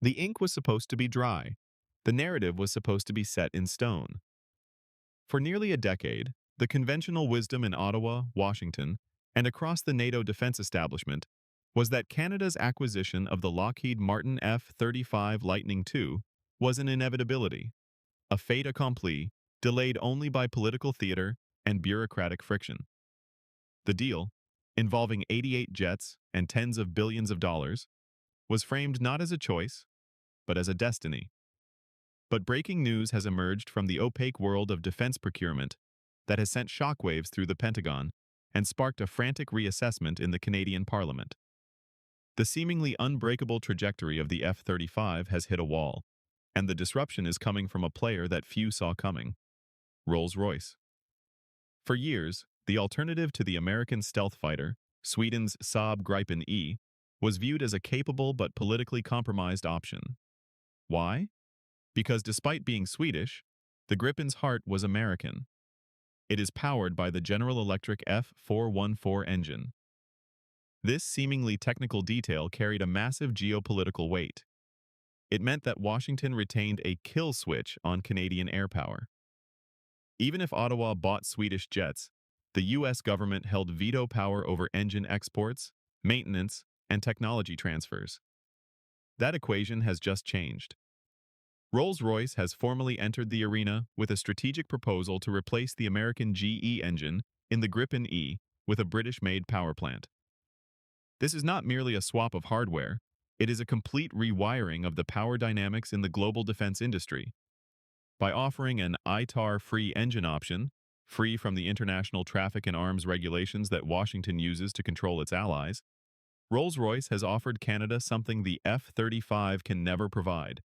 The ink was supposed to be dry. The narrative was supposed to be set in stone. For nearly a decade, the conventional wisdom in Ottawa, Washington, and across the NATO defense establishment was that Canada's acquisition of the Lockheed Martin F-35 Lightning II was an inevitability, a fait accompli, delayed only by political theater and bureaucratic friction. The deal, involving 88 jets and tens of billions of dollars, was framed not as a choice, but as a destiny. But breaking news has emerged from the opaque world of defense procurement that has sent shockwaves through the Pentagon and sparked a frantic reassessment in the Canadian Parliament. The seemingly unbreakable trajectory of the F-35 has hit a wall, and the disruption is coming from a player that few saw coming: Rolls-Royce. For years, the alternative to the American stealth fighter, Sweden's Saab Gripen E, was viewed as a capable but politically compromised option. Why? Because despite being Swedish, the Gripen's heart was American. It is powered by the General Electric F414 engine. This seemingly technical detail carried a massive geopolitical weight. It meant that Washington retained a kill switch on Canadian air power. Even if Ottawa bought Swedish jets, the U.S. government held veto power over engine exports, maintenance, and technology transfers. That equation has just changed. Rolls-Royce has formally entered the arena with a strategic proposal to replace the American GE engine in the Gripen E with a British-made power plant. This is not merely a swap of hardware, it is a complete rewiring of the power dynamics in the global defense industry. By offering an ITAR-free engine option, free from the international traffic in arms regulations that Washington uses to control its allies, Rolls-Royce has offered Canada something the F-35 can never provide: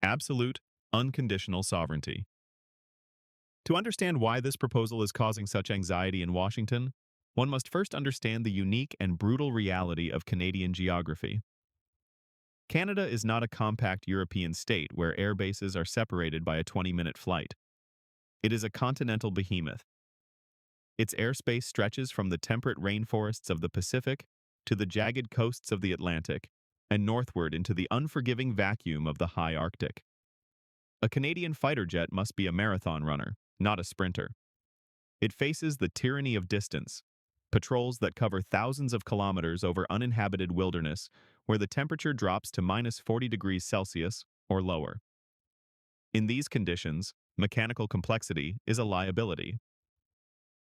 absolute, unconditional sovereignty. To understand why this proposal is causing such anxiety in Washington, one must first understand the unique and brutal reality of Canadian geography. Canada is not a compact European state where air bases are separated by a 20-minute flight. It is a continental behemoth. Its airspace stretches from the temperate rainforests of the Pacific to the jagged coasts of the Atlantic, and northward into the unforgiving vacuum of the high Arctic. A Canadian fighter jet must be a marathon runner, not a sprinter. It faces the tyranny of distance, patrols that cover thousands of kilometers over uninhabited wilderness where the temperature drops to -40 degrees Celsius or lower. In these conditions, mechanical complexity is a liability.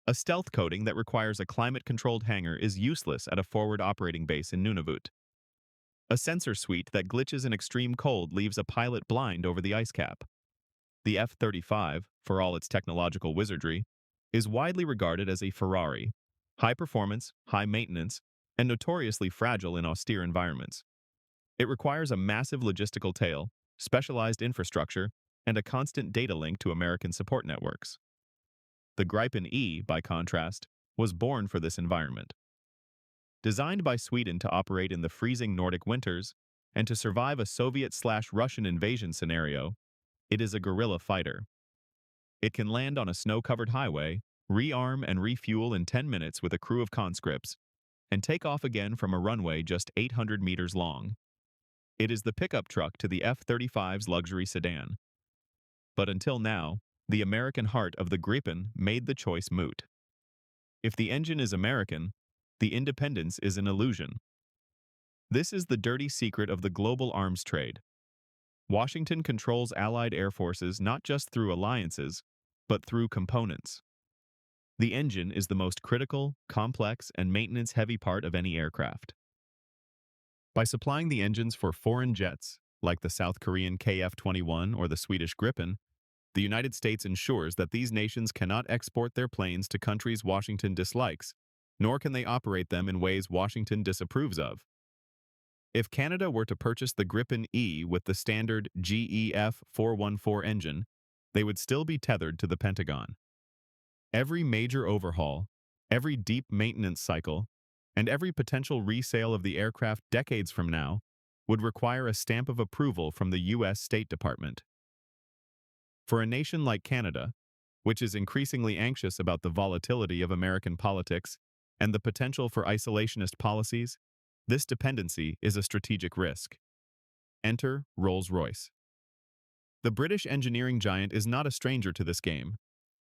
A stealth coating that requires a climate-controlled hangar is useless at a forward operating base in Nunavut. A sensor suite that glitches in extreme cold leaves a pilot blind over the ice cap. The F-35, for all its technological wizardry, is widely regarded as a Ferrari: high performance, high maintenance, and notoriously fragile in austere environments. It requires a massive logistical tail, specialized infrastructure, and a constant data link to American support networks. The Gripen E, by contrast, was born for this environment. Designed by Sweden to operate in the freezing Nordic winters and to survive a Soviet/Russian invasion scenario, it is a guerrilla fighter. It can land on a snow-covered highway, rearm and refuel in 10 minutes with a crew of conscripts, and take off again from a runway just 800 meters long. It is the pickup truck to the F-35's luxury sedan. But until now, the American heart of the Gripen made the choice moot. If the engine is American, the independence is an illusion. This is the dirty secret of the global arms trade. Washington controls Allied air forces not just through alliances, but through components. The engine is the most critical, complex, and maintenance-heavy part of any aircraft. By supplying the engines for foreign jets, like the South Korean KF-21 or the Swedish Gripen, the United States ensures that these nations cannot export their planes to countries Washington dislikes, nor can they operate them in ways Washington disapproves of. If Canada were to purchase the Gripen E with the standard GEF 414 engine, they would still be tethered to the Pentagon. Every major overhaul, every deep maintenance cycle, and every potential resale of the aircraft decades from now would require a stamp of approval from the U.S. State Department. For a nation like Canada, which is increasingly anxious about the volatility of American politics and the potential for isolationist policies, this dependency is a strategic risk. Enter Rolls-Royce. The British engineering giant is not a stranger to this game.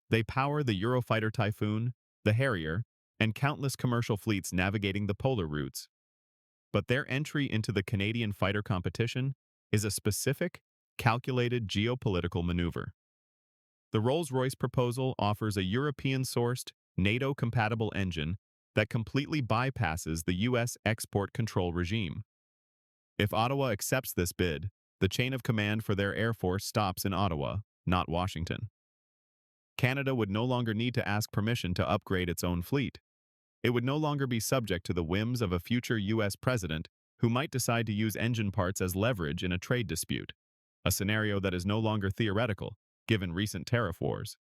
They power the Eurofighter Typhoon, the Harrier, and countless commercial fleets navigating the polar routes. But their entry into the Canadian fighter competition is a specific, calculated geopolitical maneuver. The Rolls-Royce proposal offers a European-sourced, NATO-compatible engine that completely bypasses the U.S. export control regime. If Ottawa accepts this bid, the chain of command for their Air Force stops in Ottawa, not Washington. Canada would no longer need to ask permission to upgrade its own fleet. It would no longer be subject to the whims of a future U.S. president who might decide to use engine parts as leverage in a trade dispute, a scenario that is no longer theoretical, given recent tariff wars.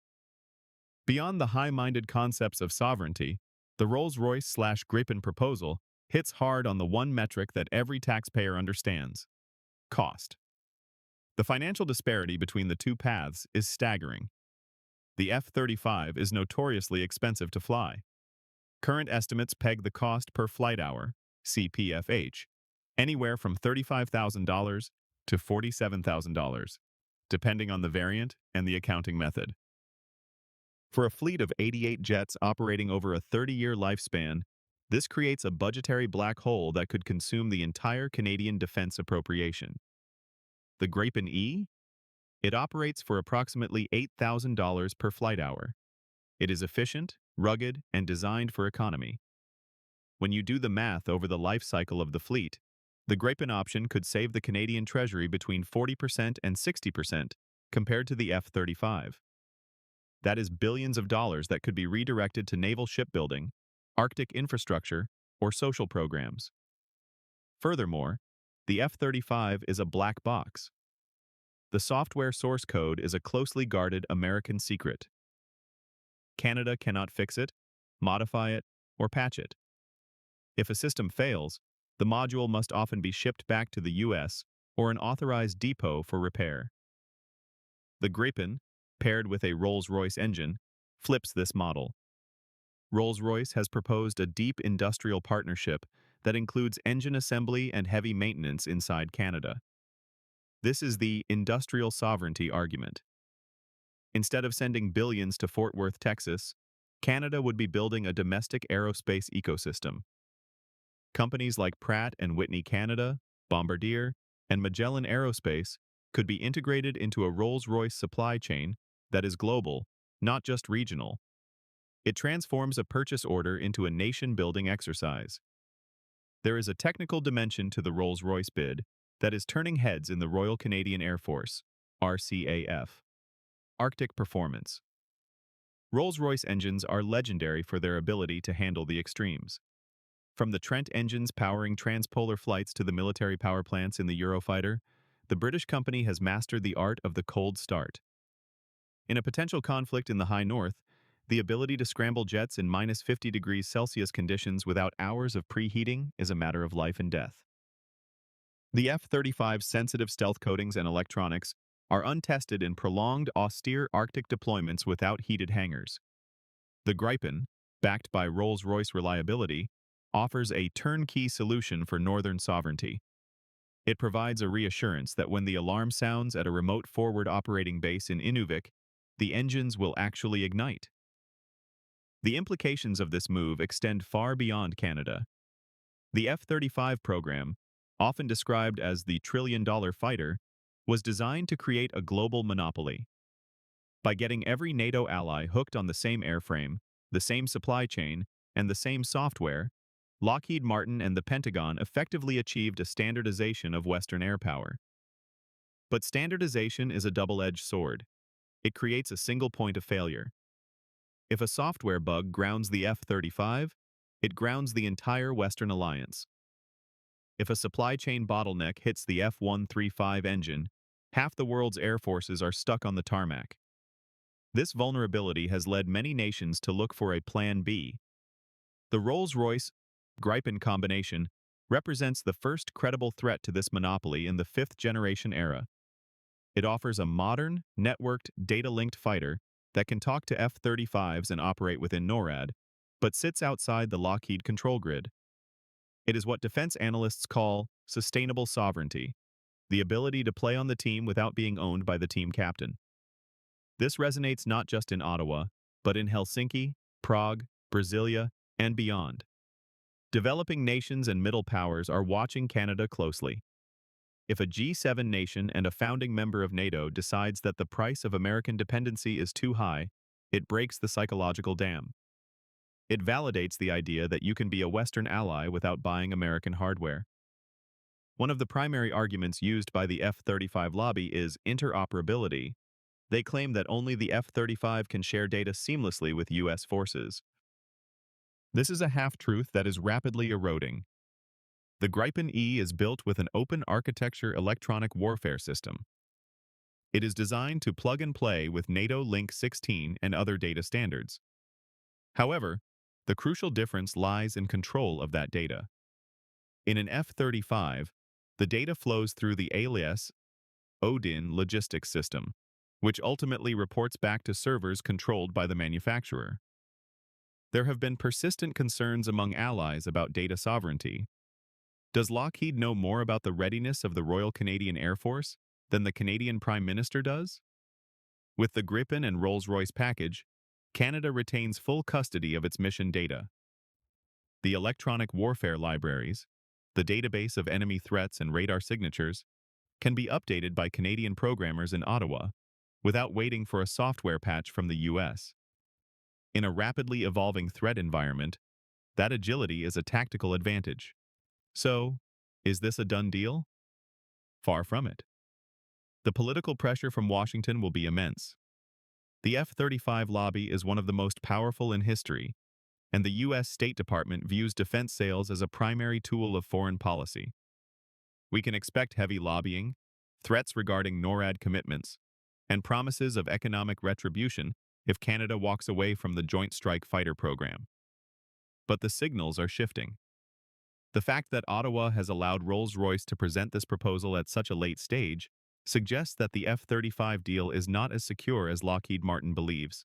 Beyond the high-minded concepts of sovereignty, the Rolls-Royce/Gripen proposal hits hard on the one metric that every taxpayer understands: cost. The financial disparity between the two paths is staggering. The F-35 is notoriously expensive to fly. Current estimates peg the cost per flight hour, CPFH, anywhere from $35,000 to $47,000, depending on the variant and the accounting method. For a fleet of 88 jets operating over a 30-year lifespan, this creates a budgetary black hole that could consume the entire Canadian defense appropriation. The Gripen E? It operates for approximately $8,000 per flight hour. It is efficient, rugged, and designed for economy. When you do the math over the life cycle of the fleet, the Gripen option could save the Canadian Treasury between 40% and 60% compared to the F-35. That is billions of dollars that could be redirected to naval shipbuilding, Arctic infrastructure, or social programs. Furthermore, the F-35 is a black box. The software source code is a closely guarded American secret. Canada cannot fix it, modify it, or patch it. If a system fails, the module must often be shipped back to the U.S. or an authorized depot for repair. The Gripen, paired with a Rolls-Royce engine, flips this model. Rolls-Royce has proposed a deep industrial partnership that includes engine assembly and heavy maintenance inside Canada. This is the industrial sovereignty argument. Instead of sending billions to Fort Worth, Texas, Canada would be building a domestic aerospace ecosystem. Companies like Pratt & Whitney Canada, Bombardier, and Magellan Aerospace could be integrated into a Rolls-Royce supply chain that is global, not just regional. It transforms a purchase order into a nation-building exercise. There is a technical dimension to the Rolls-Royce bid that is turning heads in the Royal Canadian Air Force, RCAF. Arctic performance. Rolls-Royce engines are legendary for their ability to handle the extremes. From the Trent engines powering transpolar flights to the military power plants in the Eurofighter, the British company has mastered the art of the cold start. In a potential conflict in the high north, the ability to scramble jets in minus 50 degrees Celsius conditions without hours of preheating is a matter of life and death. The F-35's sensitive stealth coatings and electronics are untested in prolonged, austere Arctic deployments without heated hangars. The Gripen, backed by Rolls-Royce reliability, offers a turnkey solution for northern sovereignty. It provides a reassurance that when the alarm sounds at a remote forward operating base in Inuvik, the engines will actually ignite. The implications of this move extend far beyond Canada. The F-35 program, often described as the trillion-dollar fighter, was designed to create a global monopoly. By getting every NATO ally hooked on the same airframe, the same supply chain, and the same software, Lockheed Martin and the Pentagon effectively achieved a standardization of Western air power. But standardization is a double-edged sword. It creates a single point of failure. If a software bug grounds the F-35, it grounds the entire Western alliance. If a supply chain bottleneck hits the F-135 engine, half the world's air forces are stuck on the tarmac. This vulnerability has led many nations to look for a Plan B. The Rolls-Royce Gripen combination represents the first credible threat to this monopoly in the fifth-generation era. It offers a modern, networked, data-linked fighter that can talk to F-35s and operate within NORAD, but sits outside the Lockheed control grid. It is what defense analysts call sustainable sovereignty, the ability to play on the team without being owned by the team captain. This resonates not just in Ottawa, but in Helsinki, Prague, Brasilia, and beyond. Developing nations and middle powers are watching Canada closely. If a G7 nation and a founding member of NATO decides that the price of American dependency is too high, it breaks the psychological dam. It validates the idea that you can be a Western ally without buying American hardware. One of the primary arguments used by the F-35 lobby is interoperability. They claim that only the F-35 can share data seamlessly with U.S. forces. This is a half-truth that is rapidly eroding. The Gripen E is built with an open architecture electronic warfare system. It is designed to plug and play with NATO Link 16 and other data standards. However, the crucial difference lies in control of that data. In an F-35, the data flows through the alias Odin logistics system, which ultimately reports back to servers controlled by the manufacturer. There have been persistent concerns among allies about data sovereignty. Does Lockheed know more about the readiness of the Royal Canadian Air Force than the Canadian Prime Minister does? With the Gripen and Rolls-Royce package, Canada retains full custody of its mission data. The electronic warfare libraries, the database of enemy threats and radar signatures, can be updated by Canadian programmers in Ottawa without waiting for a software patch from the US. In a rapidly evolving threat environment, that agility is a tactical advantage. So, is this a done deal? Far from it. The political pressure from Washington will be immense. The F-35 lobby is one of the most powerful in history, and the U.S. State Department views defense sales as a primary tool of foreign policy. We can expect heavy lobbying, threats regarding NORAD commitments, and promises of economic retribution if Canada walks away from the Joint Strike Fighter program. But the signals are shifting. The fact that Ottawa has allowed Rolls-Royce to present this proposal at such a late stage suggests that the F-35 deal is not as secure as Lockheed Martin believes.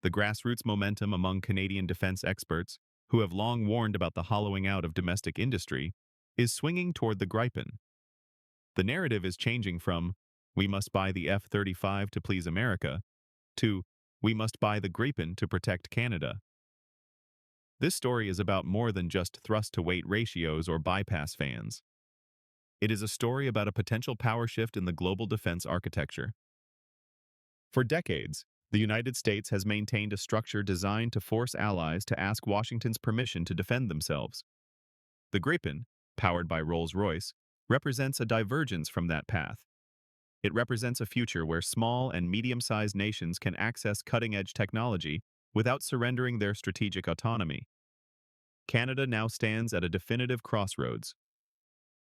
The grassroots momentum among Canadian defense experts, who have long warned about the hollowing out of domestic industry, is swinging toward the Gripen. The narrative is changing from, "We must buy the F-35 to please America," to, "We must buy the Gripen to protect Canada." This story is about more than just thrust-to-weight ratios or bypass fans. It is a story about a potential power shift in the global defense architecture. For decades, the United States has maintained a structure designed to force allies to ask Washington's permission to defend themselves. The Gripen, powered by Rolls-Royce, represents a divergence from that path. It represents a future where small and medium-sized nations can access cutting-edge technology without surrendering their strategic autonomy. Canada now stands at a definitive crossroads.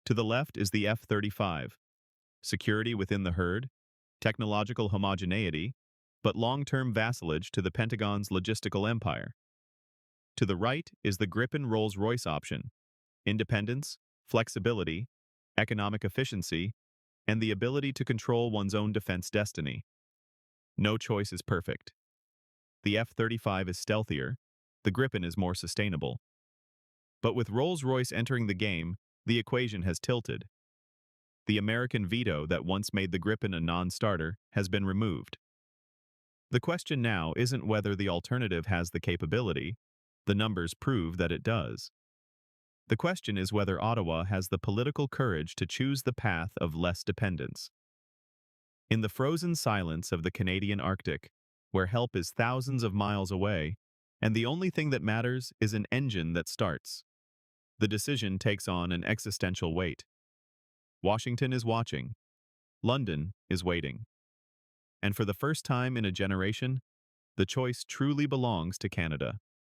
To the left is the F-35, security within the herd, technological homogeneity, but long-term vassalage to the Pentagon's logistical empire. To the right is the Gripen Rolls-Royce option, independence, flexibility, economic efficiency, and the ability to control one's own defense destiny. No choice is perfect. The F-35 is stealthier, the Gripen is more sustainable. But with Rolls-Royce entering the game, the equation has tilted. The American veto that once made the Gripen a non-starter has been removed. The question now isn't whether the alternative has the capability. The numbers prove that it does. The question is whether Ottawa has the political courage to choose the path of less dependence. In the frozen silence of the Canadian Arctic, where help is thousands of miles away, and the only thing that matters is an engine that starts, the decision takes on an existential weight. Washington is watching. London is waiting. And for the first time in a generation, the choice truly belongs to Canada.